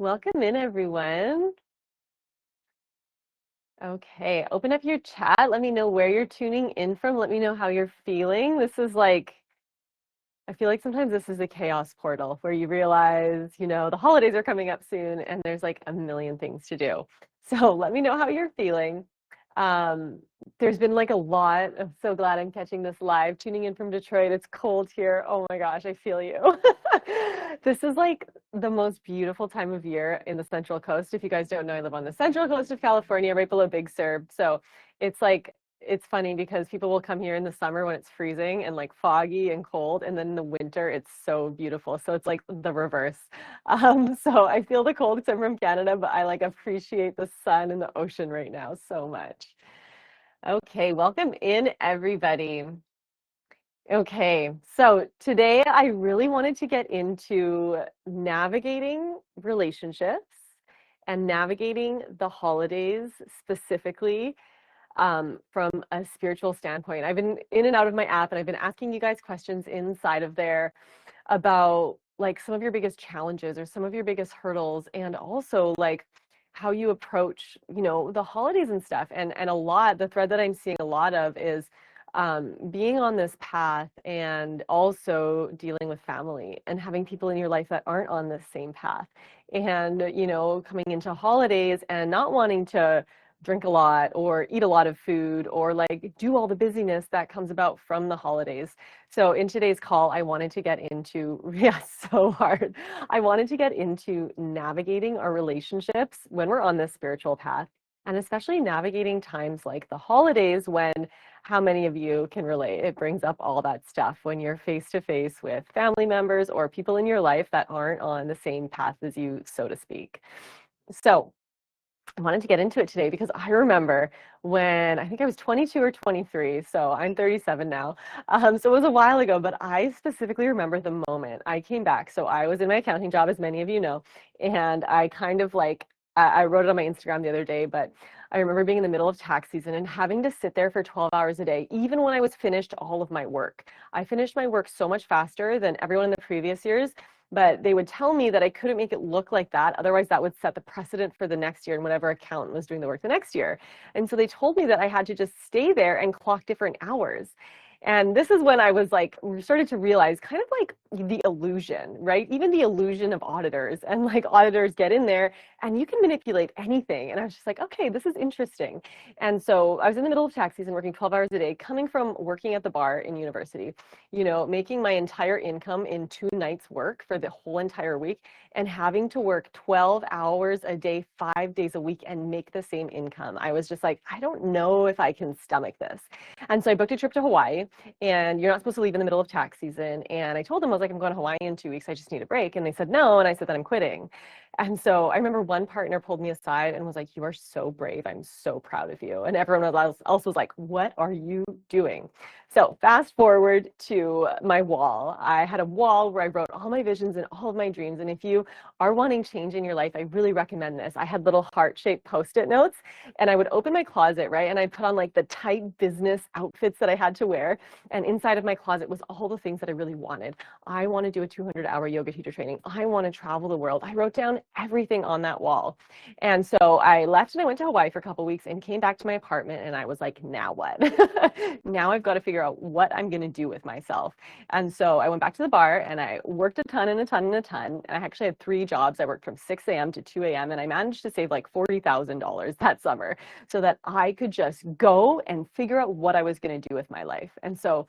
Welcome in, everyone. Okay, open up your chat. Let me know where you're tuning in from. Let me know how you're feeling. I feel like sometimes this is a chaos portal where you realize, the holidays are coming up soon and there's like a million things to do. So let me know how you're feeling. Um, there's been like a lot. I'm so glad I'm catching this live. Tuning in from Detroit. It's cold here. Oh my gosh, I feel you. This is like the most beautiful time of year in the Central Coast. If you guys don't know, I live on the Central Coast of California, right below Big Sur. So it's funny because people will come here in the summer when it's freezing and like foggy and cold, and then in the winter it's so beautiful. So it's like the reverse. So I feel the cold because I'm from Canada, but I like appreciate the sun and the ocean right now so much. Okay, welcome in everybody. Okay, so today I really wanted to get into navigating relationships and navigating the holidays specifically from a spiritual standpoint. I've been in and out of my app and I've been asking you guys questions inside of there about like some of your biggest challenges or some of your biggest hurdles, and also like how you approach, the holidays and stuff. And the thread that I'm seeing a lot of is being on this path and also dealing with family and having people in your life that aren't on the same path. And, coming into holidays and not wanting to drink a lot or eat a lot of food or like do all the busyness that comes about from the holidays. So in today's call, I wanted to get into, yeah, so hard. I wanted to get into navigating our relationships when we're on this spiritual path, and especially navigating times like the holidays when, how many of you can relate? It brings up all that stuff when you're face to face with family members or people in your life that aren't on the same path as you, so to speak. So I wanted to get into it today because I remember when I think I was 22 or 23, so I'm 37 now. So it was a while ago, but I specifically remember the moment I came back. So I was in my accounting job, as many of you know, and I kind of like, I wrote it on my Instagram the other day, but I remember being in the middle of tax season and having to sit there for 12 hours a day, even when I was finished all of my work. I finished my work so much faster than everyone in the previous years, but they would tell me that I couldn't make it look like that. Otherwise, that would set the precedent for the next year and whatever accountant was doing the work the next year. And so they told me that I had to just stay there and clock different hours. And this is when I was like, started to realize kind of like the illusion, right? Even the illusion of auditors, and like auditors get in there and you can manipulate anything. And I was just like, okay, this is interesting. And so I was in the middle of tax season working 12 hours a day, coming from working at the bar in university, making my entire income in 2 nights work for the whole entire week, and having to work 12 hours a day, 5 days a week, and make the same income. I was just like, I don't know if I can stomach this. And so I booked a trip to Hawaii, and you're not supposed to leave in the middle of tax season. And I told them, I was like, I'm going to Hawaii in 2 weeks. I just need a break. And they said no. And I said that I'm quitting. And so I remember one partner pulled me aside and was like, you are so brave. I'm so proud of you. And everyone else was like, what are you doing? So fast forward to my wall. I had a wall where I wrote all my visions and all of my dreams. And if you are wanting change in your life, I really recommend this. I had little heart-shaped Post-it notes, and I would open my closet, right? And I'd put on like the tight business outfits that I had to wear. And inside of my closet was all the things that I really wanted. I want to do a 200-hour yoga teacher training. I want to travel the world. I wrote down everything on that wall. And so I left and I went to Hawaii for a couple of weeks and came back to my apartment, and I was like, now what? Now I've got to figure out what I'm going to do with myself. And so I went back to the bar and I worked a ton and a ton and a ton. And I actually had 3 jobs. I worked from 6 a.m. to 2 a.m. and I managed to save like $40,000 that summer so that I could just go and figure out what I was going to do with my life. And so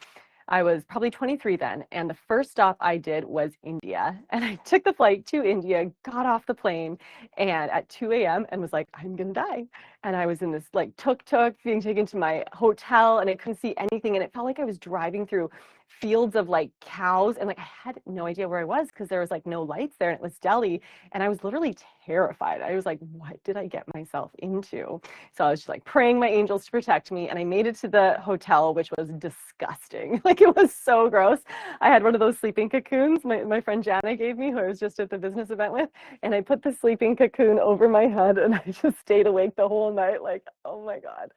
I was probably 23 then, and the first stop I did was India. And I took the flight to India, got off the plane, and at 2 a.m. and was like, I'm gonna die. And I was in this like tuk-tuk being taken to my hotel, and I couldn't see anything. And it felt like I was driving through fields of like cows, and like I had no idea where I was because there was like no lights there, and it was Delhi. And I was literally terrified. I was like, what did I get myself into? So I was just like praying my angels to protect me. And I made it to the hotel, which was disgusting. Like it was so gross. I had one of those sleeping cocoons my friend Jana gave me, who I was just at the business event with. And I put the sleeping cocoon over my head and I just stayed awake the whole night. Like, oh my God.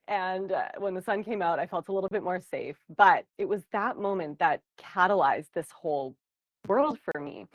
And when the sun came out, I felt a little bit more safe. But it was that moment that catalyzed this whole world for me.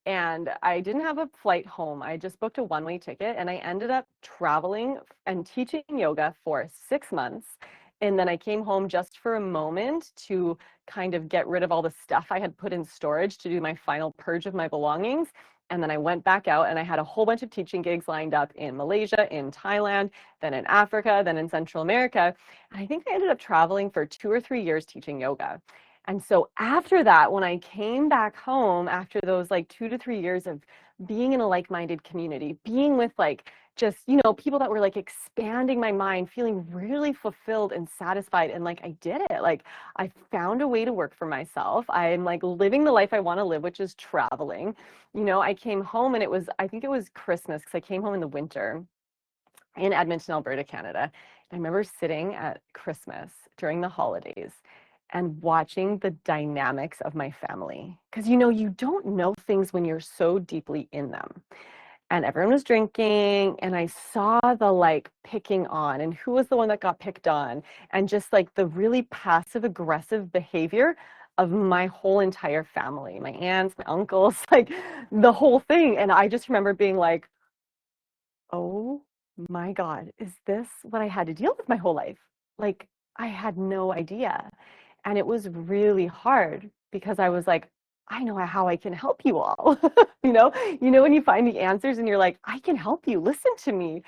and I didn't have a flight home. I just booked a one-way ticket, and I ended up traveling and teaching yoga for 6 months. And then I came home just for a moment to kind of get rid of all the stuff I had put in storage to do my final purge of my belongings. And then I went back out and I had a whole bunch of teaching gigs lined up in Malaysia, in Thailand, then in Africa, then in Central America. And I think I ended up traveling for 2 or 3 years teaching yoga. And so after that, when I came back home after those like 2 to 3 years of being in a like-minded community, being with like just, people that were like expanding my mind, feeling really fulfilled and satisfied. And like I did it. Like I found a way to work for myself. I'm like living the life I want to live, which is traveling. I came home and I think it was Christmas because I came home in the winter in Edmonton, Alberta, Canada. I remember sitting at Christmas during the holidays and watching the dynamics of my family. Because, you don't know things when you're so deeply in them. And everyone was drinking, and I saw the like picking on and who was the one that got picked on, and just like the really passive aggressive behavior of my whole entire family, my aunts, my uncles, like the whole thing. And I just remember being like, oh my God, is this what I had to deal with my whole life? Like, I had no idea. And it was really hard because I was like, I know how I can help you all. When you find the answers and you're like, I can help you, listen to me.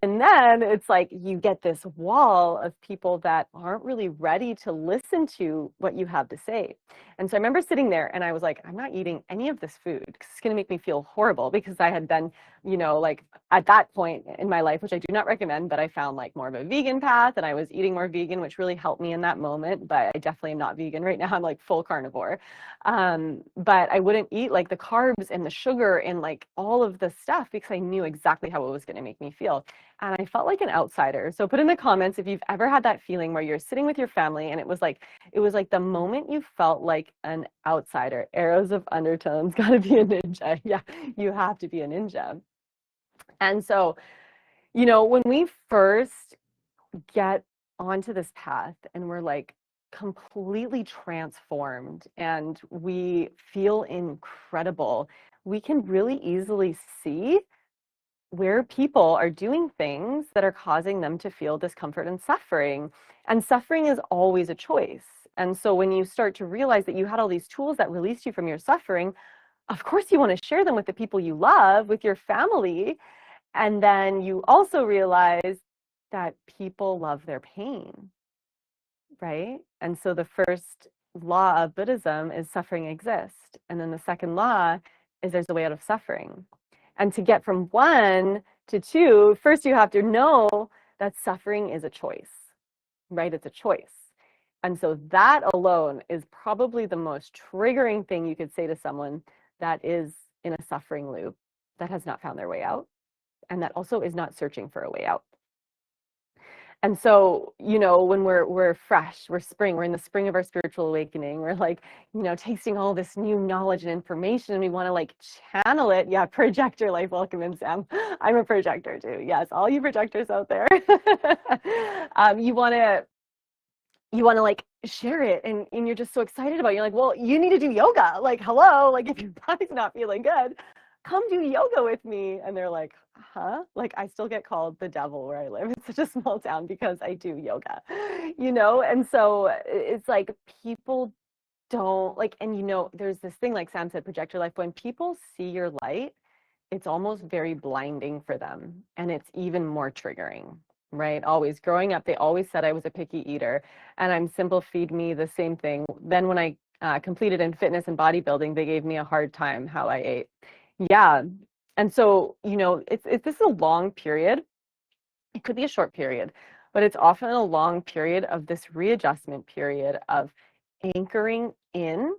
And then it's like you get this wall of people that aren't really ready to listen to what you have to say. And so I remember sitting there and I was like, I'm not eating any of this food because it's going to make me feel horrible because I had been, like at that point in my life, which I do not recommend, but I found like more of a vegan path and I was eating more vegan, which really helped me in that moment. But I definitely am not vegan right now. I'm like full carnivore. But I wouldn't eat like the carbs and the sugar and like all of the stuff because I knew exactly how it was going to make me feel. And I felt like an outsider. So put in the comments if you've ever had that feeling where you're sitting with your family and it was like the moment you felt like an outsider. Arrows of undertones, gotta be a ninja. Yeah, you have to be a ninja. And so, when we first get onto this path and we're like completely transformed and we feel incredible, we can really easily see where people are doing things that are causing them to feel discomfort and suffering. And suffering is always a choice. And so when you start to realize that you had all these tools that released you from your suffering, of course you want to share them with the people you love, with your family. And then you also realize that people love their pain, right? And so the first law of Buddhism is suffering exists. And then the second law is there's a way out of suffering. And to get from one to two, first you have to know that suffering is a choice, right? It's a choice. And so that alone is probably the most triggering thing you could say to someone that is in a suffering loop, that has not found their way out, and that also is not searching for a way out. And so, when we're fresh, we're spring, we're in the spring of our spiritual awakening, we're like, tasting all this new knowledge and information, and we want to like channel it. Yeah, projector life. Welcome in, Sam. I'm a projector too. Yes, all you projectors out there. You want to like share it, and you're just so excited about it. You're like, well, you need to do yoga. Like, hello, like if your body's not feeling good, come do yoga with me. And they're like, huh? Like I still get called the devil where I live. It's such a small town because I do yoga, And so it's like people don't like, and there's this thing like Sam said, projector life. When people see your light, it's almost very blinding for them, and it's even more triggering, right? Always growing up, they always said I was a picky eater, and I'm simple feed me the same thing. Then when I completed in fitness and bodybuilding, they gave me a hard time how I ate. Yeah. And so, it's this is a long period. It could be a short period, but it's often a long period of this readjustment period of anchoring in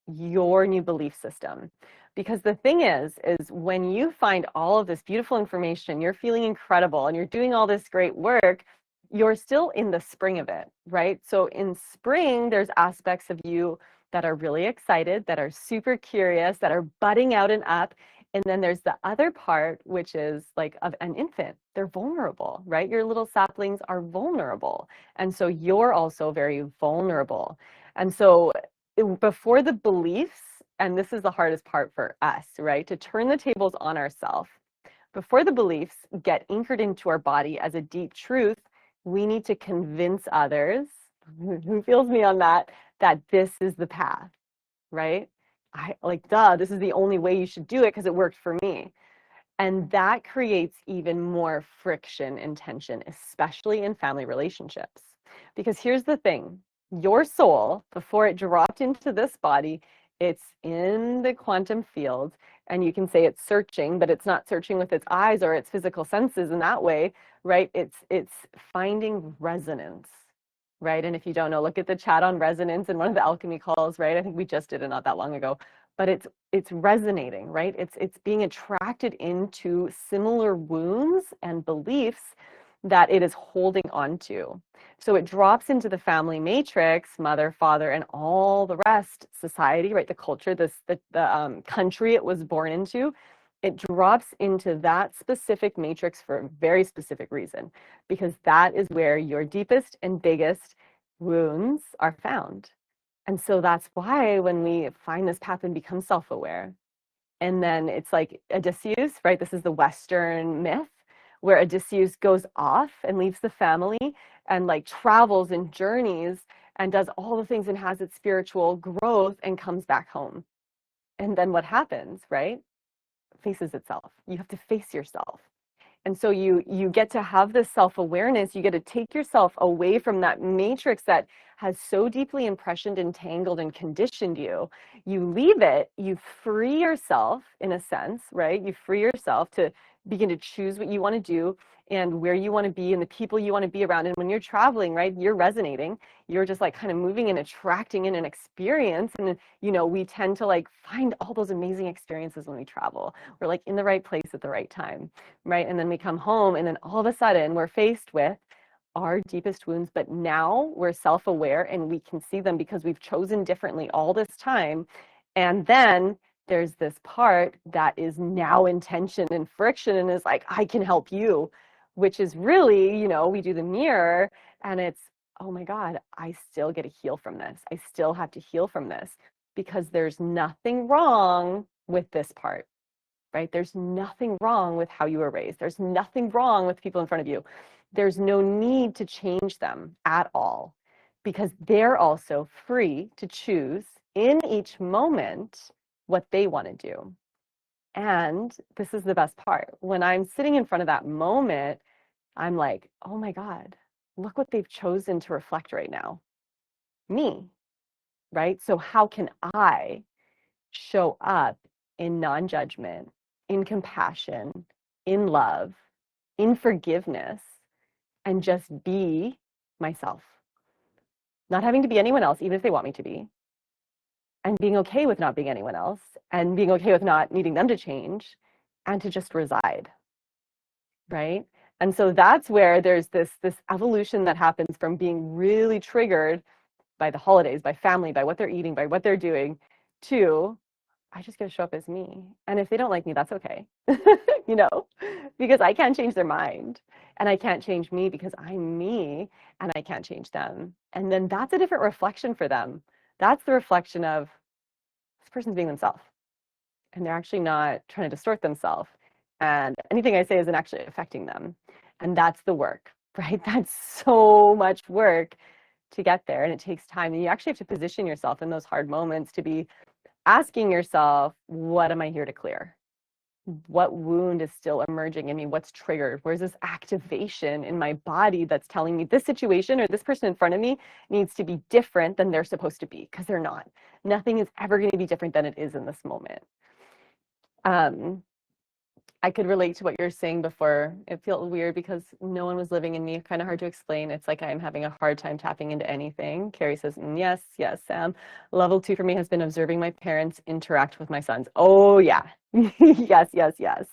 your new belief system. Because the thing is when you find all of this beautiful information, you're feeling incredible and you're doing all this great work, you're still in the spring of it, right? So in spring, there's aspects of you that are really excited, that are super curious, that are budding out and up. And then there's the other part, which is like of an infant. They're vulnerable, right? Your little saplings are vulnerable. And so you're also very vulnerable. And so before the beliefs and this is the hardest part for us, right? To turn the tables on ourselves. Before the beliefs get anchored into our body as a deep truth, we need to convince others, who feels me on that this is the path, right? I like, duh, this is the only way you should do it because it worked for me. And that creates even more friction and tension, especially in family relationships. Because here's the thing, your soul, before it dropped into this body, it's in the quantum field. And you can say it's searching, but it's not searching with its eyes or its physical senses in that way, right? It's finding resonance, right? And if you don't know, look at the chat on resonance in one of the alchemy calls, right? I think we just did it not that long ago. But it's resonating, right? It's being attracted into similar wounds and beliefs that it is holding on to. So it drops into the family matrix, mother, father, and all the rest, society, right? The culture, the country it was born into. It drops into that specific matrix for a very specific reason, because that is where your deepest and biggest wounds are found. And so that's why when we find this path and become self-aware, and then it's like Odysseus, right? This is the Western myth where Odysseus goes off and leaves the family and like travels and journeys and does all the things and has its spiritual growth and comes back home. And then what happens, right? Faces itself. You have to face yourself. And so you get to have this self-awareness. You get to take yourself away from that matrix that has so deeply impressioned, entangled, and conditioned you. You leave it, you free yourself in a sense, right? You free yourself to begin to choose what you want to do and where you want to be and the people you want to be around. And when you're traveling, right, you're resonating. You're just like kind of moving and attracting in an experience. And, we tend to like find all those amazing experiences when we travel. We're like in the right place at the right time, right? And then we come home and then all of a sudden we're faced with our deepest wounds, but now we're self-aware and we can see them because we've chosen differently all this time. And then there's this part that is now in tension and friction and is like, I can help you, which is really, we do the mirror and it's, oh my God, I still get to heal from this. I still have to heal from this because there's nothing wrong with this part, right? There's nothing wrong with how you were raised. There's nothing wrong with people in front of you. There's no need to change them at all because they're also free to choose in each moment what they want to do. And this is the best part. When I'm sitting in front of that moment, I'm like, oh my God, look what they've chosen to reflect right now. Me, right? So how can I show up in non-judgment, in compassion, in love, in forgiveness, and just be myself? Not having to be anyone else, even if they want me to be, and being okay with not being anyone else, and being okay with not needing them to change, and to just reside, right? And so that's where there's this evolution that happens from being really triggered by the holidays, by family, by what they're eating, by what they're doing, to I just get to show up as me. And if they don't like me, that's okay, you know, because I can't change their mind and I can't change me because I'm me and I can't change them. And then that's a different reflection for them. That's the reflection of this person's being themselves and they're actually not trying to distort themselves. And anything I say isn't actually affecting them. And that's the work, right? That's so much work to get there. And it takes time. And you actually have to position yourself in those hard moments to be asking yourself, what am I here to clear? What wound is still emerging in me? What's triggered? Where's this activation in my body that's telling me this situation or this person in front of me needs to be different than they're supposed to be? Because they're not. Nothing is ever going to be different than it is in this moment. I could relate to what you're saying before. It felt weird because no one was living in me. Kind of hard to explain. It's like I'm having a hard time tapping into anything. Carrie says, yes, yes, Sam. Level 2 for me has been observing my parents interact with my sons. Oh, yeah. Yes, yes, yes.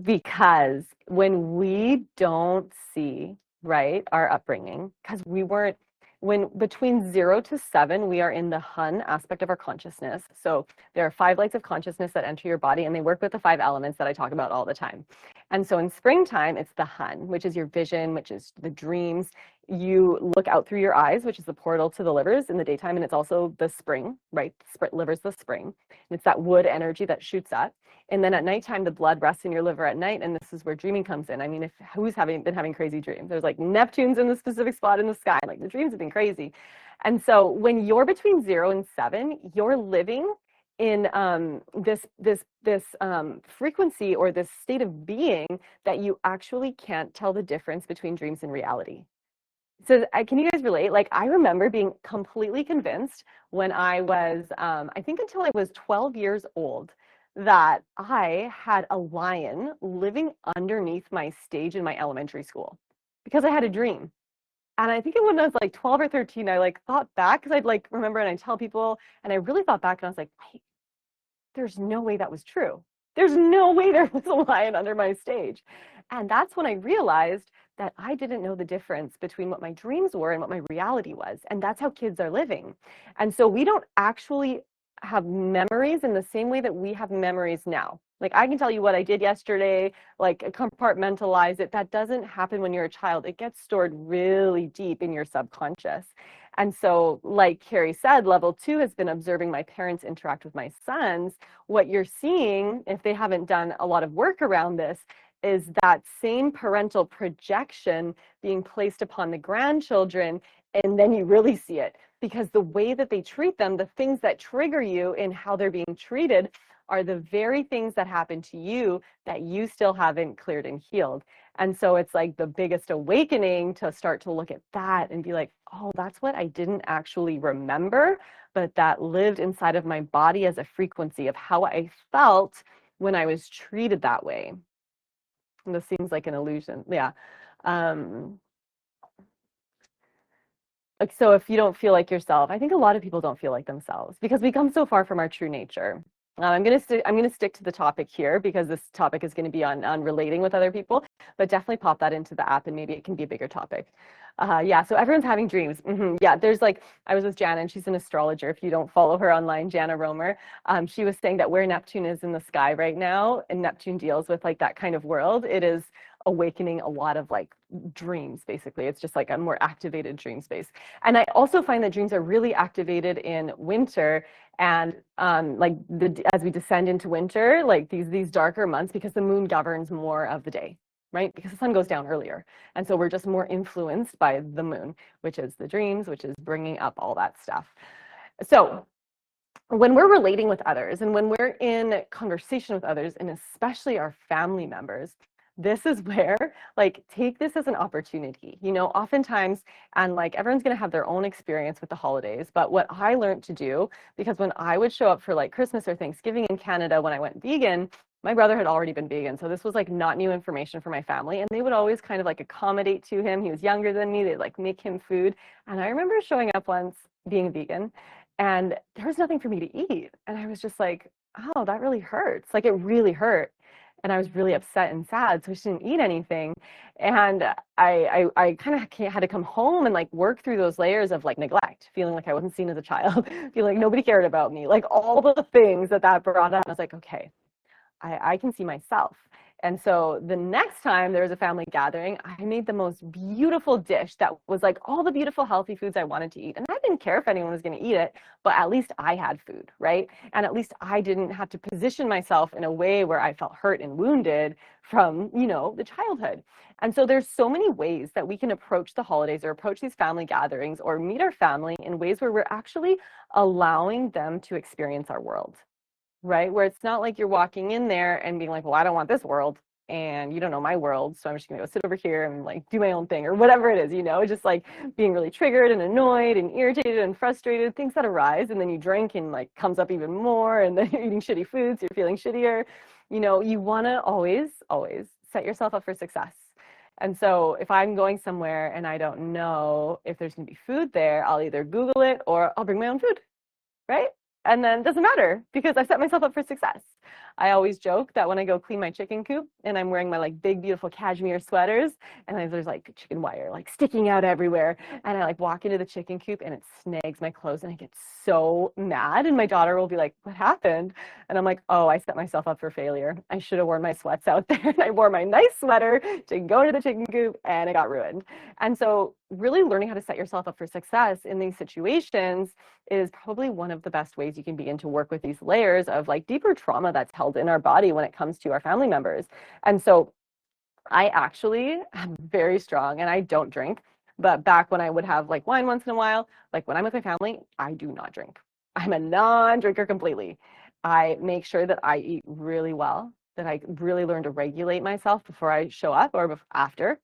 Because when we don't see, right, our upbringing, because we weren't, when between 0 to 7, we are in the Hun aspect of our consciousness. So there are 5 lights of consciousness that enter your body, and they work with the 5 elements that I talk about all the time. And so in springtime, it's the hun, which is your vision, which is the dreams. You look out through your eyes, which is the portal to the livers in the daytime, and it's also the spring, right? Liver's the spring. And it's that wood energy that shoots up. And then at nighttime, the blood rests in your liver at night, and this is where dreaming comes in. I mean, if who's been having crazy dreams? There's like Neptune's in the specific spot in the sky. Like the dreams have been crazy. And so when you're between 0 and 7, you're living in this frequency or this state of being that you actually can't tell the difference between dreams and reality. So can you guys relate? Like I remember being completely convinced when I was, I think until I was 12 years old, that I had a lion living underneath my stage in my elementary school because I had a dream. And I think when I was like 12 or 13, I like thought back because I'd like remember and I tell people, and I really thought back and I was like, wait, there's no way that was true. There's no way there was a lion under my stage. And that's when I realized that I didn't know the difference between what my dreams were and what my reality was. And that's how kids are living. And so we don't actually have memories in the same way that we have memories now. Like I can tell you what I did yesterday, like compartmentalize it. That doesn't happen when you're a child. It gets stored really deep in your subconscious. And so, like Carrie said, level 2 has been observing my parents interact with my sons. What you're seeing, if they haven't done a lot of work around this, is that same parental projection being placed upon the grandchildren, and then you really see it because the way that they treat them, the things that trigger you in how they're being treated, are the very things that happen to you that you still haven't cleared and healed. And so it's like the biggest awakening to start to look at that and be like, oh, that's what I didn't actually remember, but that lived inside of my body as a frequency of how I felt when I was treated that way. And this seems like an illusion. Yeah. Um, like, so if you don't feel like yourself, I think a lot of people don't feel like themselves because we come so far from our true nature. I'm gonna stick to the topic here because this topic is going to be on relating with other people, but definitely pop that into the app and maybe it can be a bigger topic. Yeah, so everyone's having dreams. Yeah, there's like, I was with Jana and she's an astrologer. If you don't follow her online, Jana Romer, she was saying that where Neptune is in the sky right now, and Neptune deals with like that kind of world, it is awakening a lot of like dreams, basically. It's just like a more activated dream space. And I also find that dreams are really activated in winter and like as we descend into winter, like these darker months, because the moon governs more of the day, right? Because the sun goes down earlier. And so we're just more influenced by the moon, which is the dreams, which is bringing up all that stuff. So when we're relating with others and when we're in conversation with others, and especially our family members, this is where, like, take this as an opportunity. You know, oftentimes, and like everyone's going to have their own experience with the holidays, but what I learned to do, because when I would show up for like Christmas or Thanksgiving in Canada when I went vegan, my brother had already been vegan. So this was like not new information for my family. And they would always kind of like accommodate to him. He was younger than me. They'd like make him food. And I remember showing up once being vegan and there was nothing for me to eat. And I was just like, oh, that really hurts. Like it really hurt. And I was really upset and sad. So I didn't eat anything. And I kind of had to come home and like work through those layers of like neglect, feeling like I wasn't seen as a child, feeling like nobody cared about me, like all the things that brought up. I was like, okay, I can see myself. And so the next time there was a family gathering, I made the most beautiful dish that was like all the beautiful healthy foods I wanted to eat. And I didn't care if anyone was going to eat it, but at least I had food, right? And at least I didn't have to position myself in a way where I felt hurt and wounded from, you know, the childhood. And so there's so many ways that we can approach the holidays or approach these family gatherings or meet our family in ways where we're actually allowing them to experience our world. Right? Where it's not like you're walking in there and being like, well, I don't want this world and you don't know my world. So I'm just gonna go sit over here and like do my own thing or whatever it is, you know, just like being really triggered and annoyed and irritated and frustrated, things that arise. And then you drink and like comes up even more. And then you're eating shitty foods, you're feeling shittier. You know, you wanna always set yourself up for success. And so if I'm going somewhere and I don't know if there's gonna be food there, I'll either Google it or I'll bring my own food, right? And then it doesn't matter because I've set myself up for success. I always joke that when I go clean my chicken coop and I'm wearing my like big, beautiful cashmere sweaters and there's like chicken wire like sticking out everywhere. And I like walk into the chicken coop and it snags my clothes and I get so mad. And my daughter will be like, what happened? And I'm like, oh, I set myself up for failure. I should have worn my sweats out there. And I wore my nice sweater to go to the chicken coop and it got ruined. And so really learning how to set yourself up for success in these situations is probably one of the best ways you can begin to work with these layers of like deeper trauma that's held in our body when it comes to our family members. And so I actually am very strong and I don't drink. But back when I would have like wine once in a while, like when I'm with my family, I do not drink. I'm a non-drinker completely. I make sure that I eat really well, that I really learn to regulate myself before I show up or after,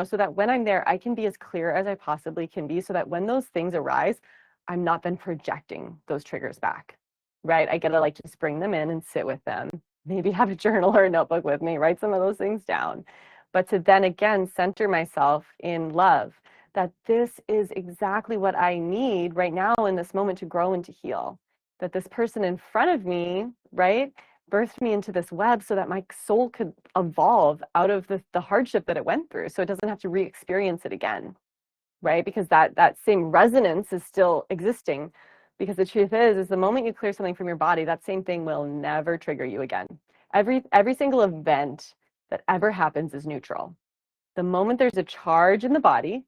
so that when I'm there, I can be as clear as I possibly can be so that when those things arise, I'm not then projecting those triggers back, right? I get to like just bring them in and sit with them, maybe have a journal or a notebook with me, write some of those things down. But to then again center myself in love, that this is exactly what I need right now in this moment to grow and to heal. That this person in front of me, right, birthed me into this web so that my soul could evolve out of the hardship that it went through so it doesn't have to re-experience it again, right? Because that same resonance is still existing. Because the truth is the moment you clear something from your body, that same thing will never trigger you again. Every single event that ever happens is neutral. The moment there's a charge in the body,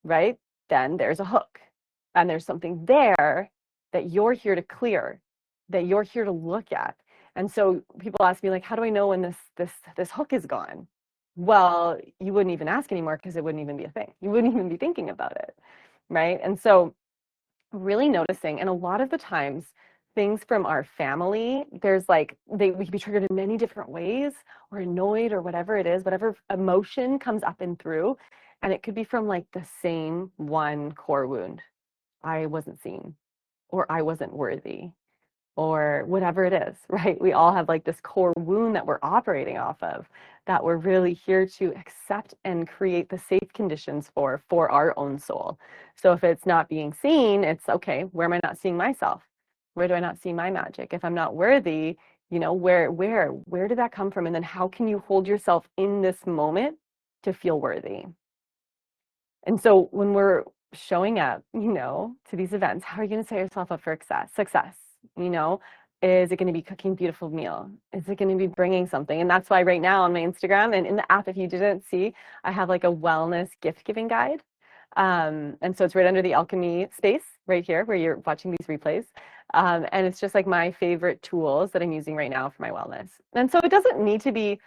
right, then there's a hook. And there's something there that you're here to clear, that you're here to look at. And so people ask me, like, how do I know when this hook is gone? Well, you wouldn't even ask anymore because it wouldn't even be a thing. You wouldn't even be thinking about it, right? And so really noticing, and a lot of the times things from our family, there's like we can be triggered in many different ways or annoyed or whatever it is, whatever emotion comes up and through, and it could be from like the same one core wound. I wasn't seen, or I wasn't worthy, or whatever it is, right? We all have like this core wound that we're operating off of, that we're really here to accept and create the safe conditions for our own soul. So if it's not being seen, it's okay, where am I not seeing myself? Where do I not see my magic? If I'm not worthy, where did that come from? And then how can you hold yourself in this moment to feel worthy? And so when we're showing up, to these events, how are you going to set yourself up for success? Is it going to be cooking a beautiful meal? Is it going to be bringing something? And that's why right now on my Instagram and in the app, if you didn't see, I have like a wellness gift giving guide. And so it's right under the alchemy space right here where you're watching these replays. And it's just like my favorite tools that I'm using right now for my wellness. And so it doesn't need to be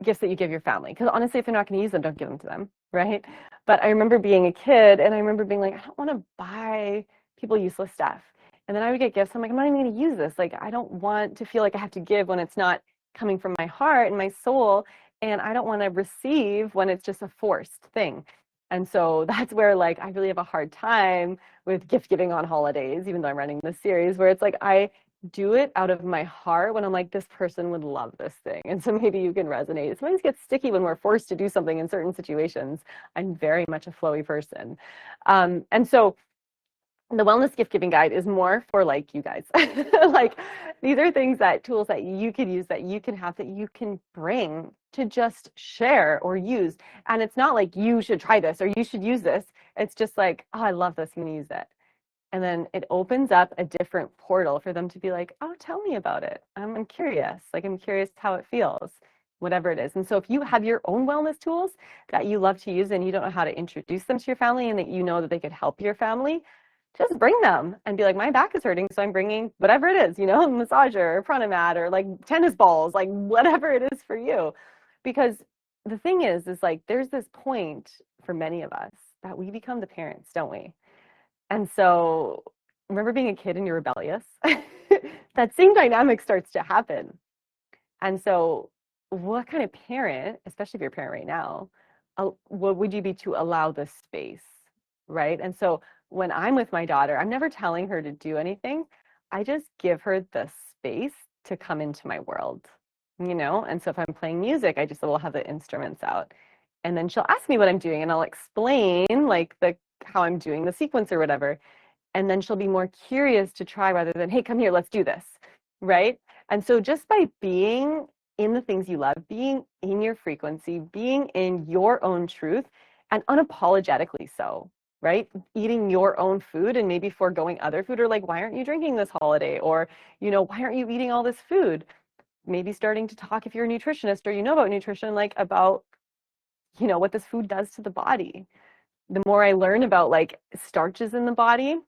gifts that you give your family, because honestly, if they're not going to use them, don't give them to them, right? But I remember being a kid and I remember being like, I don't want to buy people useless stuff. And then I would get gifts. I'm like, I'm not even going to use this. Like, I don't want to feel like I have to give when it's not coming from my heart and my soul. And I don't want to receive when it's just a forced thing. And so that's where like I really have a hard time with gift giving on holidays, even though I'm running this series, where it's like I do it out of my heart when I'm like, this person would love this thing. And so maybe you can resonate. It sometimes gets sticky when we're forced to do something in certain situations. I'm very much a flowy person. And so the wellness gift giving guide is more for like you guys. Like these are tools that you could use, that you can have, that you can bring to just share or use. And it's not like you should try this or you should use this. It's just like, oh, I love this, I'm gonna use it. And then it opens up a different portal for them to be like, oh, tell me about it. I'm curious. Like, I'm curious how it feels, whatever it is. And so if you have your own wellness tools that you love to use and you don't know how to introduce them to your family and that you know that they could help your family, just bring them and be like, my back is hurting, so I'm bringing whatever it is, a massager or prana mat or like tennis balls, like whatever it is for you. Because the thing is like, there's this point for many of us that we become the parents, don't we? And so remember being a kid and you're rebellious? That same dynamic starts to happen. And so what kind of parent, especially if you're a parent right now, what would you be to allow this space, right? And so when I'm with my daughter, I'm never telling her to do anything. I just give her the space to come into my world, And so if I'm playing music, I just will have the instruments out. And then she'll ask me what I'm doing and I'll explain like how I'm doing the sequence or whatever. And then she'll be more curious to try rather than, hey, come here, let's do this, right? And so just by being in the things you love, being in your frequency, being in your own truth, and unapologetically so, right? Eating your own food and maybe foregoing other food, or like, why aren't you drinking this holiday? Or, why aren't you eating all this food? Maybe starting to talk, if you're a nutritionist or you know about nutrition, like about, what this food does to the body. The more I learn about like starches in the body,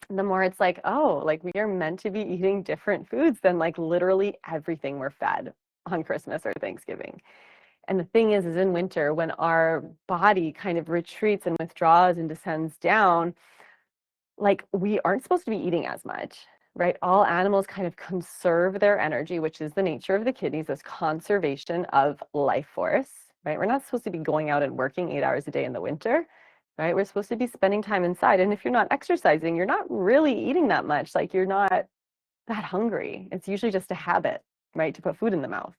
the more it's like, oh, like we are meant to be eating different foods than like literally everything we're fed on Christmas or Thanksgiving. And the thing is in winter, when our body kind of retreats and withdraws and descends down, like we aren't supposed to be eating as much, right? All animals kind of conserve their energy, which is the nature of the kidneys, this conservation of life force, right? We're not supposed to be going out and working 8 hours a day in the winter, right? We're supposed to be spending time inside. And if you're not exercising, you're not really eating that much. Like you're not that hungry. It's usually just a habit, right? To put food in the mouth.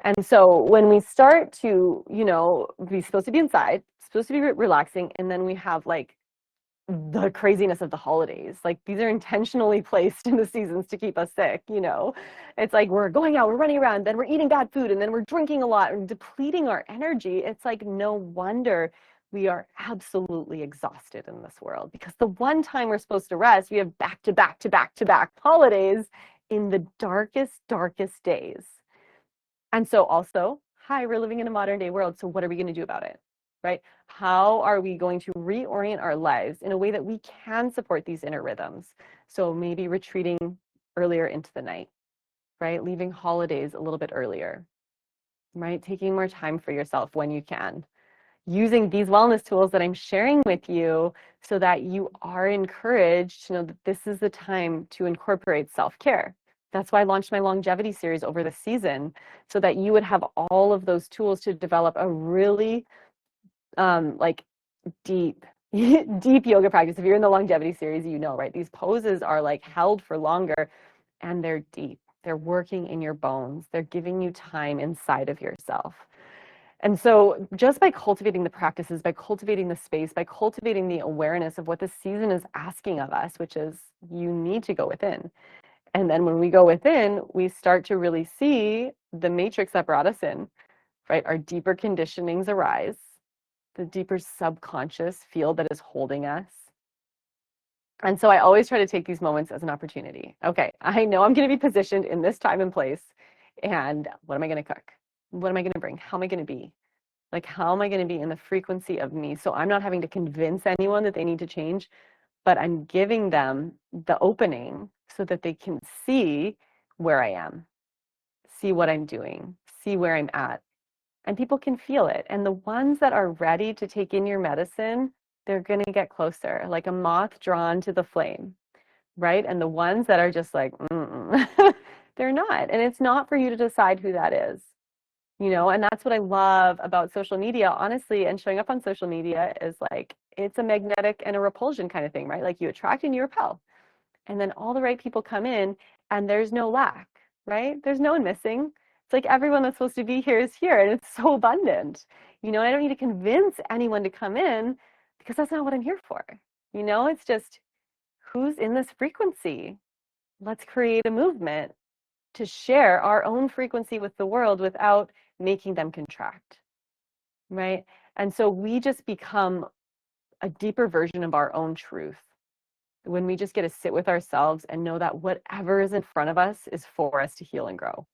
And so when we start to, be supposed to be inside, supposed to be relaxing, and then we have like the craziness of the holidays. Like these are intentionally placed in the seasons to keep us sick. It's like we're going out, we're running around, then we're eating bad food, and then we're drinking a lot and depleting our energy. It's like no wonder we are absolutely exhausted in this world, because the one time we're supposed to rest, we have back to back to back to back holidays in the darkest days. And so also, hi, we're living in a modern day world. So what are we going to do about it? Right? How are we going to reorient our lives in a way that we can support these inner rhythms? So maybe retreating earlier into the night, right? Leaving holidays a little bit earlier, right? Taking more time for yourself when you can. Using these wellness tools that I'm sharing with you so that you are encouraged to know that this is the time to incorporate self-care. That's why I launched my longevity series over the season, so that you would have all of those tools to develop a really like deep deep yoga practice. If you're in the longevity series, right? These poses are like held for longer, and they're deep. They're working in your bones. They're giving you time inside of yourself. And so just by cultivating the practices, by cultivating the space, by cultivating the awareness of what the season is asking of us, which is you need to go within. And then when we go within, we start to really see the matrix that brought us in, right? Our deeper conditionings arise, the deeper subconscious field that is holding us. And so I always try to take these moments as an opportunity. Okay, I know I'm going to be positioned in this time and place. And what am I going to cook? What am I going to bring? How am I going to be? Like, how am I going to be in the frequency of me? So I'm not having to convince anyone that they need to change, but I'm giving them the opening so that they can see where I am, see what I'm doing, see where I'm at. And people can feel it. And the ones that are ready to take in your medicine, they're going to get closer, like a moth drawn to the flame, right? And the ones that are just like, they're not. And it's not for you to decide who that is. And that's what I love about social media, honestly, and showing up on social media is like, it's a magnetic and a repulsion kind of thing, right? Like you attract and you repel. And then all the right people come in and there's no lack, right? There's no one missing. It's like everyone that's supposed to be here is here, and it's so abundant. I don't need to convince anyone to come in, because that's not what I'm here for. It's just who's in this frequency. Let's create a movement to share our own frequency with the world without making them contract, right? And so we just become a deeper version of our own truth when we just get to sit with ourselves and know that whatever is in front of us is for us to heal and grow,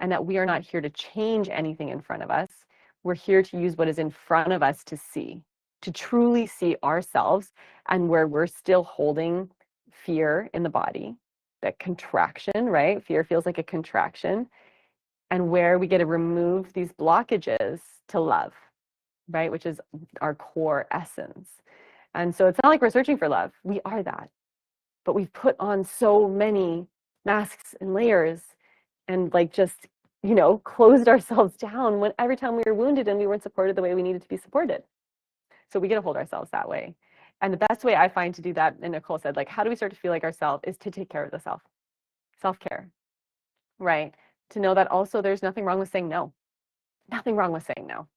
and that we are not here to change anything in front of us. We're here to use what is in front of us to see, to truly see ourselves, and where we're still holding fear in the body, that contraction, right? Fear feels like a contraction, and where we get to remove these blockages to love, right? Which is our core essence. And so it's not like we're searching for love. We are that. But we've put on so many masks and layers, and like just, closed ourselves down when every time we were wounded and we weren't supported the way we needed to be supported. So we get to hold ourselves that way. And the best way I find to do that, and Nicole said, like, how do we start to feel like ourselves, is to take care of the self. Self-care, right? To know that also there's nothing wrong with saying no. Nothing wrong with saying no.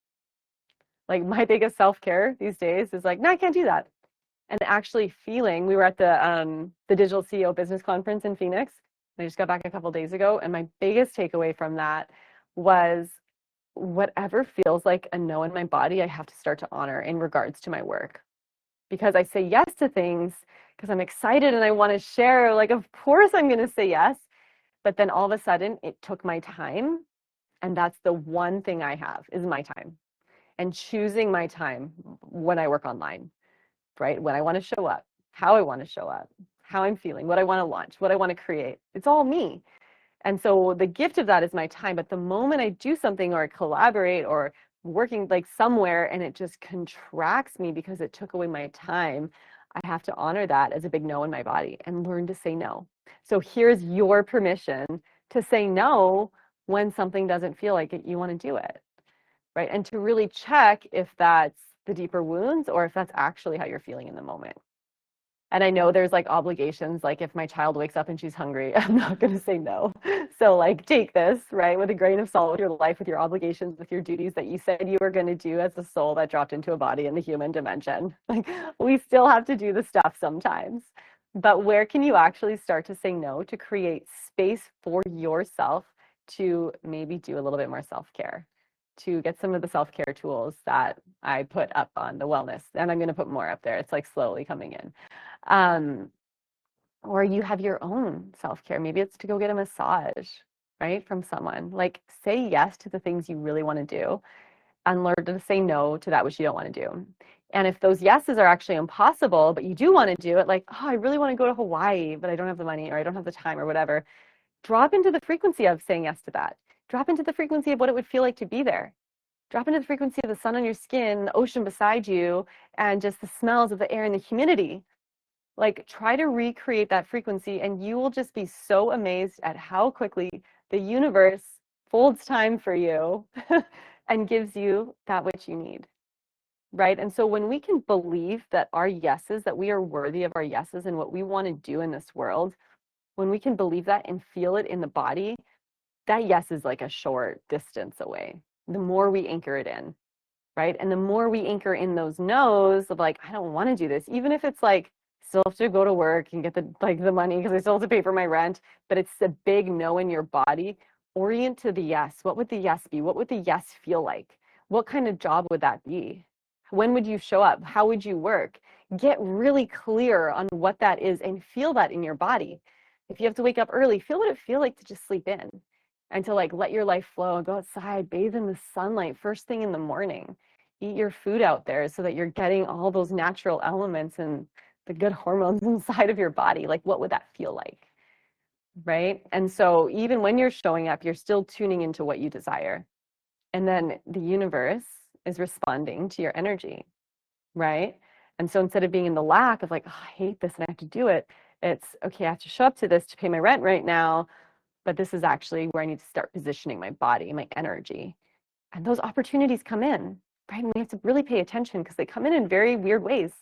Like my biggest self-care these days is like, no, I can't do that. And actually feeling, we were at the Digital CEO Business Conference in Phoenix, I just got back a couple days ago, and my biggest takeaway from that was whatever feels like a no in my body, I have to start to honor in regards to my work. Because I say yes to things because I'm excited and I want to share. Like, of course, I'm going to say yes. But then all of a sudden, it took my time. And that's the one thing I have is my time and choosing my time when I work online, right? When I want to show up, how I want to show up, how I'm feeling, what I want to launch, what I want to create. It's all me. And so the gift of that is my time. But the moment I do something or I collaborate or working like somewhere and it just contracts me because it took away my time, I have to honor that as a big no in my body and learn to say no. So here's your permission to say no when something doesn't feel like it, you want to do it, right? And to really check if that's the deeper wounds or if that's actually how you're feeling in the moment. And I know there's like obligations, like if my child wakes up and she's hungry, I'm not going to say no. So like take this, right, with a grain of salt with your life, with your obligations, with your duties that you said you were going to do as a soul that dropped into a body in the human dimension. Like we still have to do the stuff sometimes. But where can you actually start to say no to create space for yourself to maybe do a little bit more self-care, to get some of the self-care tools that I put up on the wellness, and I'm going to put more up there. It's like slowly coming in. Um, or you have your own self-care. Maybe it's to go get a massage, right, from someone. Like say yes to the things you really want to do and learn to say no to that which you don't want to do. And if those yeses are actually impossible, but you do want to do it, like, oh, I really want to go to Hawaii, but I don't have the money or I don't have the time or whatever, drop into the frequency of saying yes to that. Drop into the frequency of what it would feel like to be there. Drop into the frequency of the sun on your skin, the ocean beside you, and just the smells of the air and the humidity. Like try to recreate that frequency and you will just be so amazed at how quickly the universe folds time for you and gives you that which you need, right? And so when we can believe that our yeses, that we are worthy of our yeses and what we want to do in this world, when we can believe that and feel it in the body, that yes is like a short distance away. The more we anchor it in, right? And the more we anchor in those no's of like, I don't want to do this, even if it's like, still have to go to work and get the money because I still have to pay for my rent, but it's a big no in your body. Orient to the yes. What would the yes be? What would the yes feel like? What kind of job would that be? When would you show up? How would you work? Get really clear on what that is and feel that in your body. If you have to wake up early, feel what it feels like to just sleep in and to like let your life flow and go outside, bathe in the sunlight first thing in the morning. Eat your food out there so that you're getting all those natural elements and the good hormones inside of your body. Like, what would that feel like? Right. And so, even when you're showing up, you're still tuning into what you desire. And then the universe is responding to your energy. Right. And so, instead of being in the lack of like, oh, I hate this and I have to do it, it's okay, I have to show up to this to pay my rent right now. But this is actually where I need to start positioning my body, my energy. And those opportunities come in, right? And we have to really pay attention because they come in very weird ways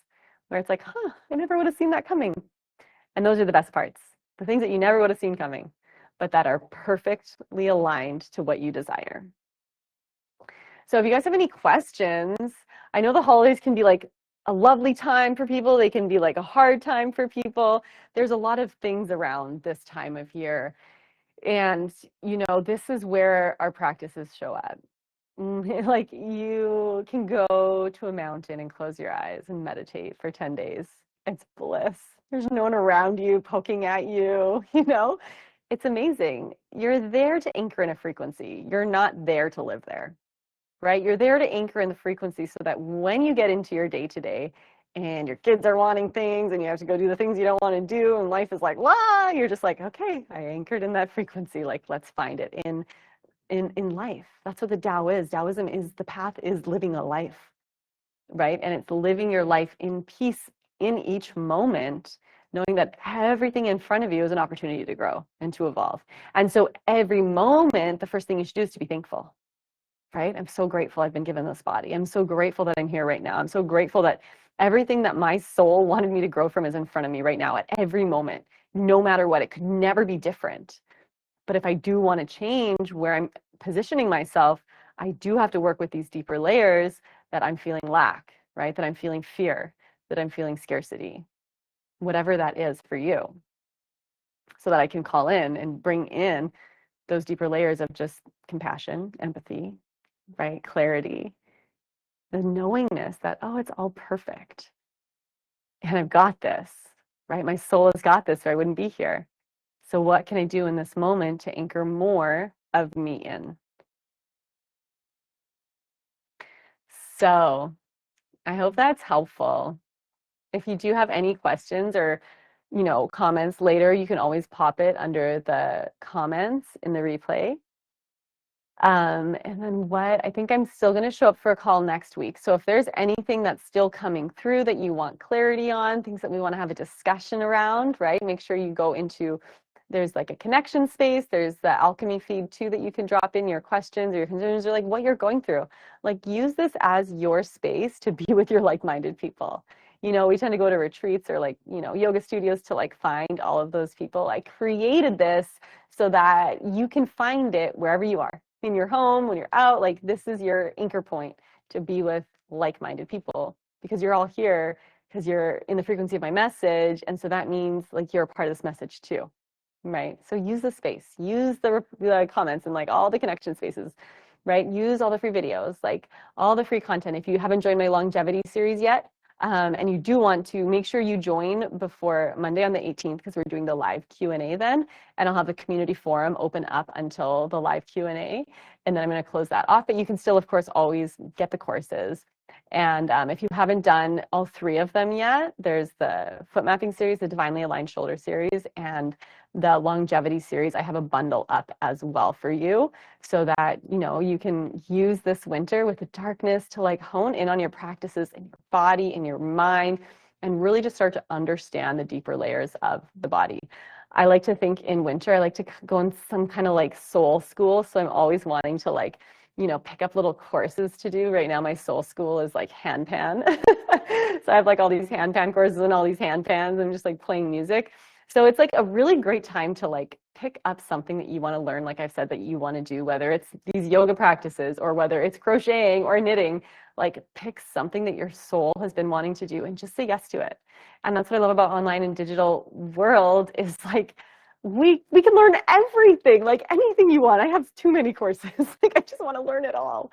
where it's like, huh, I never would have seen that coming. And those are the best parts, the things that you never would have seen coming, but that are perfectly aligned to what you desire. So if you guys have any questions, I know the holidays can be like a lovely time for people. They can be like a hard time for people. There's a lot of things around this time of year. And, you know, this is where our practices show up. Like you can go to a mountain and close your eyes and meditate for 10 days. It's bliss. There's no one around you poking at you, you know? It's amazing. You're there to anchor in a frequency. You're not there to live there, right? You're there to anchor in the frequency so that when you get into your day to day and your kids are wanting things and you have to go do the things you don't want to do and life is like, wow, you're just like, okay, I anchored in that frequency. Like, let's find it in life. That's what the Tao is. Taoism is the path is living a life, right? And it's living your life in peace in each moment, knowing that everything in front of you is an opportunity to grow and to evolve. And so every moment, the first thing you should do is to be thankful, right? I'm so grateful I've been given this body. I'm so grateful that I'm here right now. I'm so grateful that everything that my soul wanted me to grow from is in front of me right now at every moment, no matter what. It could never be different. But if I do want to change where I'm positioning myself, I do have to work with these deeper layers that I'm feeling lack, right? That I'm feeling fear, that I'm feeling scarcity, whatever that is for you. so that I can call in and bring in those deeper layers of just compassion, empathy, right? Clarity, the knowingness that, oh, it's all perfect and I've got this, right? My soul has got this or I wouldn't be here. So what can I do in this moment to anchor more of me in? So I hope that's helpful. If you do have any questions or, comments later, you can always pop it under the comments in the replay. And then what? I think I'm still going to show up for a call next week. So if there's anything that's still coming through that you want clarity on, things that we want to have a discussion around, right? Make sure you go into, there's like a connection space. There's the alchemy feed too that you can drop in your questions or your concerns or like what you're going through. Like use this as your space to be with your like-minded people. We tend to go to retreats or like, yoga studios to like find all of those people. I created this so that you can find it wherever you are in your home, when you're out, like this is your anchor point to be with like-minded people because you're all here because you're in the frequency of my message. And so that means like you're a part of this message too, right? So use the space, use the comments and like all the connection spaces, right? Use all the free videos, like all the free content. If you haven't joined my longevity series yet, and you do want to make sure you join before Monday on the 18th because we're doing the live Q&A then, and I'll have the community forum open up until the live Q&A, and then I'm going to close that off. But you can still, of course, always get the courses. And if you haven't done all three of them yet, there's the foot mapping series, the divinely aligned shoulder series, and the longevity series. I have a bundle up as well for you so that you can use this winter with the darkness to like hone in on your practices in your body, in your mind, and really just start to understand the deeper layers of the body. I like to think in winter, I like to go in some kind of like soul school. So I'm always wanting to like, pick up little courses to do. Right now, my soul school is like hand pan. So I have like all these hand pan courses and all these hand pans and just like playing music. So it's like a really great time to like pick up something that you want to learn, like I've said, that you want to do, whether it's these yoga practices or whether it's crocheting or knitting, like pick something that your soul has been wanting to do and just say yes to it. And that's what I love about online and digital world is like we can learn everything, like anything you want. I have too many courses. Like I just want to learn it all.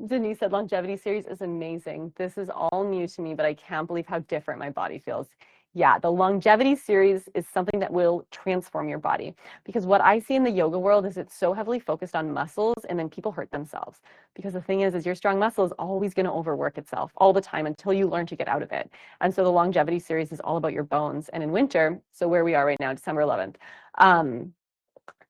Denise said longevity series is amazing. This is all new to me, but I can't believe how different my body feels. Yeah, the longevity series is something that will transform your body because what I see in the yoga world is it's so heavily focused on muscles and then people hurt themselves because the thing is your strong muscle is always going to overwork itself all the time until you learn to get out of it. And so the longevity series is all about your bones. And in winter, so where we are right now, December 11th,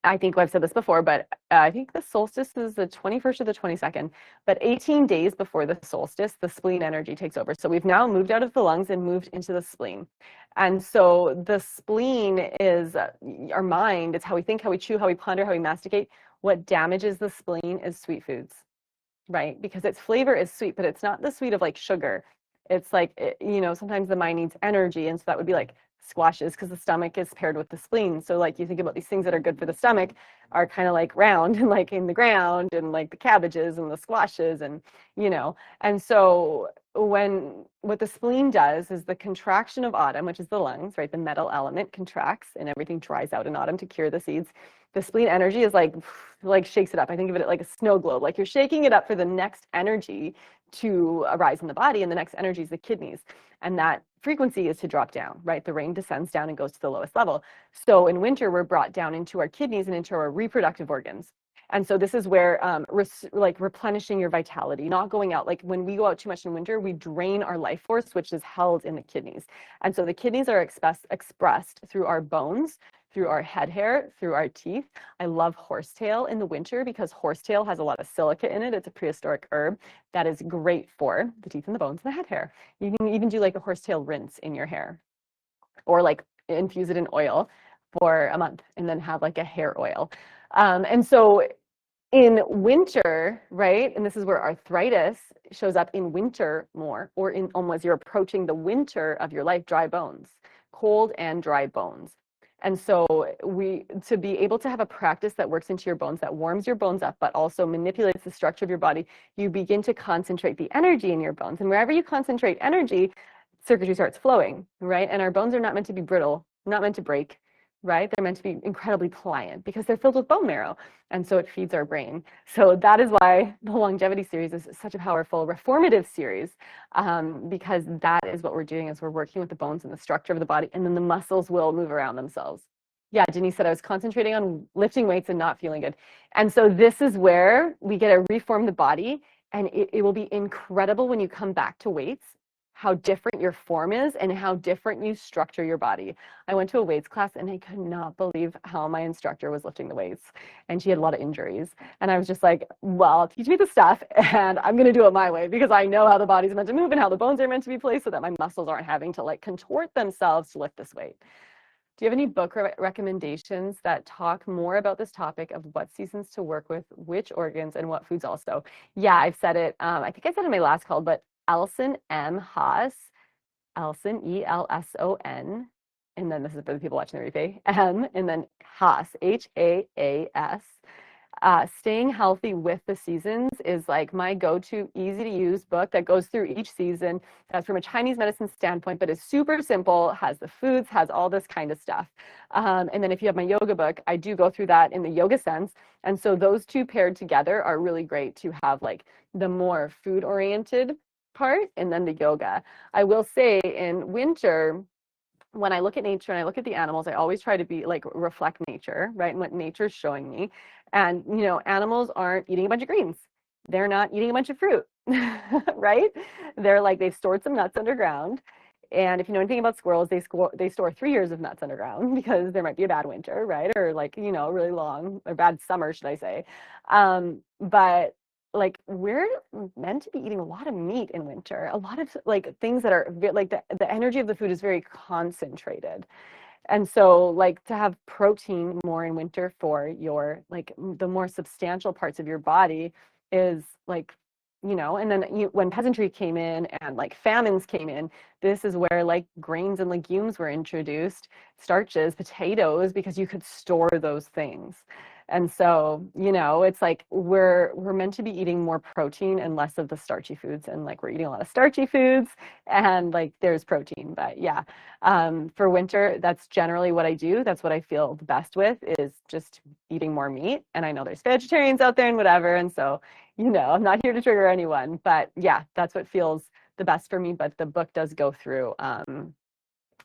I think I've said this before, but I think the solstice is the 21st or the 22nd, but 18 days before the solstice, the spleen energy takes over. So we've now moved out of the lungs and moved into the spleen. And so the spleen is our mind. It's how we think, how we chew, how we ponder, how we masticate. What damages the spleen is sweet foods, right? Because its flavor is sweet, but it's not the sweet of like sugar. It's like, sometimes the mind needs energy. And so that would be like squashes because the stomach is paired with the spleen. So like you think about these things that are good for the stomach are kind of like round and like in the ground and like the cabbages and the squashes and so what the spleen does is the contraction of autumn, which is the lungs, right? The metal element contracts and everything dries out in autumn to cure the seeds. The spleen energy is like shakes it up. I think of it like a snow globe, like you're shaking it up for the next energy to arise in the body, and the next energy is the kidneys. And that frequency is to drop down, right? The rain descends down and goes to the lowest level. So in winter, we're brought down into our kidneys and into our reproductive organs. And so this is where like replenishing your vitality, not going out. Like when we go out too much in winter, we drain our life force, which is held in the kidneys. And so the kidneys are expressed through our bones, through our head hair, through our teeth. I love horsetail in the winter because horsetail has a lot of silica in it. It's a prehistoric herb that is great for the teeth and the bones and the head hair. You can even do like a horsetail rinse in your hair or like infuse it in oil for a month and then have like a hair oil. And so in winter, right, and this is where arthritis shows up in winter more, or in almost you're approaching the winter of your life, dry bones, cold and dry bones. And so to be able to have a practice that works into your bones, that warms your bones up, but also manipulates the structure of your body, you begin to concentrate the energy in your bones. And wherever you concentrate energy, circuitry starts flowing, right? And our bones are not meant to be brittle, not meant to break. right? They're meant to be incredibly pliant because they're filled with bone marrow. And so it feeds our brain. So that is why the longevity series is such a powerful reformative series, because that is what we're doing is we're working with the bones and the structure of the body, and then the muscles will move around themselves. Yeah, Denise said I was concentrating on lifting weights and not feeling good. And so this is where we get to reform the body, and it will be incredible when you come back to weights, how different your form is and how different you structure your body. I went to a weights class and I could not believe how my instructor was lifting the weights, and she had a lot of injuries. And I was just like, well, teach me the stuff and I'm going to do it my way because I know how the body's meant to move and how the bones are meant to be placed so that my muscles aren't having to like contort themselves to lift this weight. Do you have any book recommendations that talk more about this topic of what seasons to work with, which organs, and what foods also? Yeah, I've said it. I think I said it in my last call, but Elson M. Haas, Elson, Elson, and then this is for the people watching the replay, M, and then Haas, Haas. Staying Healthy with the Seasons is like my go-to easy to use book that goes through each season. That's from a Chinese medicine standpoint, but it's super simple, has the foods, has all this kind of stuff. And then if you have my yoga book, I do go through that in the yoga sense. And so those two paired together are really great to have like the more food oriented part and then the yoga. I will say in winter, when I look at nature and I look at the animals, I always try to be like reflect nature, right? And what nature's showing me. And, you know, animals aren't eating a bunch of greens. They're not eating a bunch of fruit, right? They're like, they've stored some nuts underground. And if you know anything about squirrels, they store 3 years of nuts underground because there might be a bad winter, right? Or like, you know, really long or bad summer, should I say. But like we're meant to be eating a lot of meat in winter, a lot of like things that are like the energy of the food is very concentrated. And so like to have protein more in winter for your like the more substantial parts of your body is like, you know, and then when peasantry came in and like famines came in, this is where like grains and legumes were introduced, starches, potatoes, because you could store those things. And so, you know, it's like we're meant to be eating more protein and less of the starchy foods. And like we're eating a lot of starchy foods and like there's protein. But yeah, for winter, that's generally what I do. That's what I feel the best with is just eating more meat. And I know there's vegetarians out there and whatever. And so, you know, I'm not here to trigger anyone, but yeah, that's what feels the best for me. But the book does go through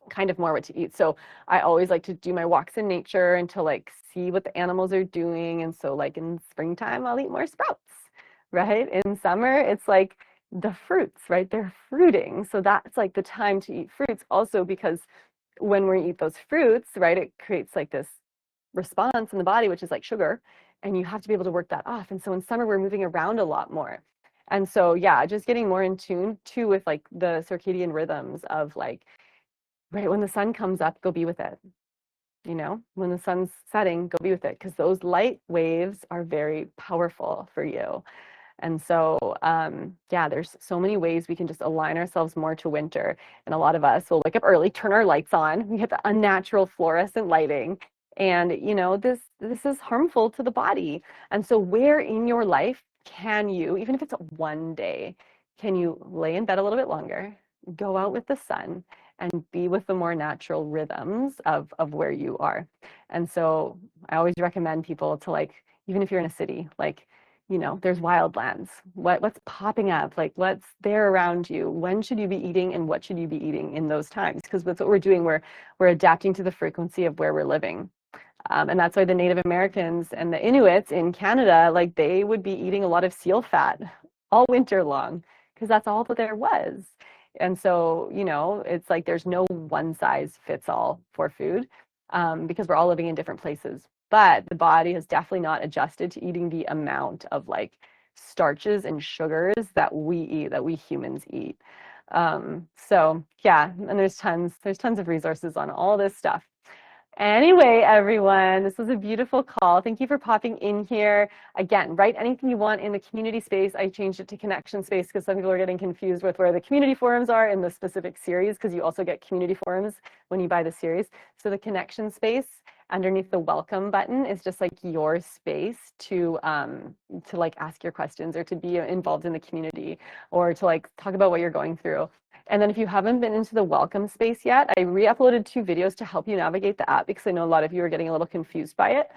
kind of more what to eat. So I always like to do my walks in nature and to like see what the animals are doing. And so like in springtime, I'll eat more sprouts, right? In summer, it's like the fruits, right? They're fruiting. So that's like the time to eat fruits also because when we eat those fruits, right, it creates like this response in the body, which is like sugar, and you have to be able to work that off. And so in summer, we're moving around a lot more. And so, yeah, just getting more in tune too with like the circadian rhythms of like, right, when the sun comes up, go be with it. You know, when the sun's setting, go be with it because those light waves are very powerful for you. And so, yeah, there's so many ways we can just align ourselves more to winter. And a lot of us will wake up early, turn our lights on. We get the unnatural fluorescent lighting. And, you know, this is harmful to the body. And so where in your life can you, even if it's one day, can you lay in bed a little bit longer, go out with the sun, and be with the more natural rhythms of where you are? And so I always recommend people to like, even if you're in a city, like, you know, there's wildlands. What's popping up? Like what's there around you? When should you be eating and what should you be eating in those times? Because that's what we're doing. We're adapting to the frequency of where we're living. And that's why the Native Americans and the Inuits in Canada, like they would be eating a lot of seal fat all winter long because that's all that there was. And so, you know, it's like there's no one size fits all for food because we're all living in different places. But the body has definitely not adjusted to eating the amount of like starches and sugars that we eat, that we humans eat. So yeah, and there's tons of resources on all this stuff. Anyway, everyone, this was a beautiful call. Thank you for popping in here. Again, write anything you want in the community space. I changed it to connection space because some people are getting confused with where the community forums are in the specific series because you also get community forums when you buy the series. So the connection space underneath the welcome button is just like your space to like ask your questions or to be involved in the community or to like talk about what you're going through. And then if you haven't been into the welcome space yet, I re-uploaded 2 videos to help you navigate the app because I know a lot of you are getting a little confused by it.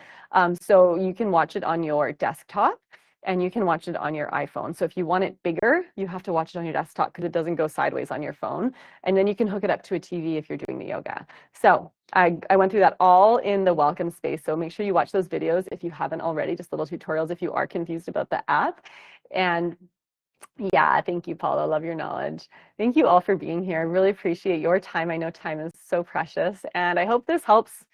So you can watch it on your desktop and you can watch it on your iPhone. So if you want it bigger, you have to watch it on your desktop because it doesn't go sideways on your phone. And then you can hook it up to a TV if you're doing the yoga. So I went through that all in the welcome space. So make sure you watch those videos if you haven't already, just little tutorials if you are confused about the app. And yeah, thank you, Paula. Love your knowledge. Thank you all for being here. I really appreciate your time. I know time is so precious, and I hope this helps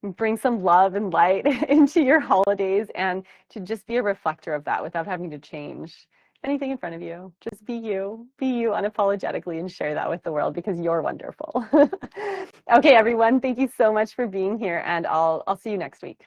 bring some love and light into your holidays and to just be a reflector of that without having to change anything in front of you. Just be you unapologetically, and share that with the world because you're wonderful. Okay, everyone, thank you so much for being here, and I'll see you next week.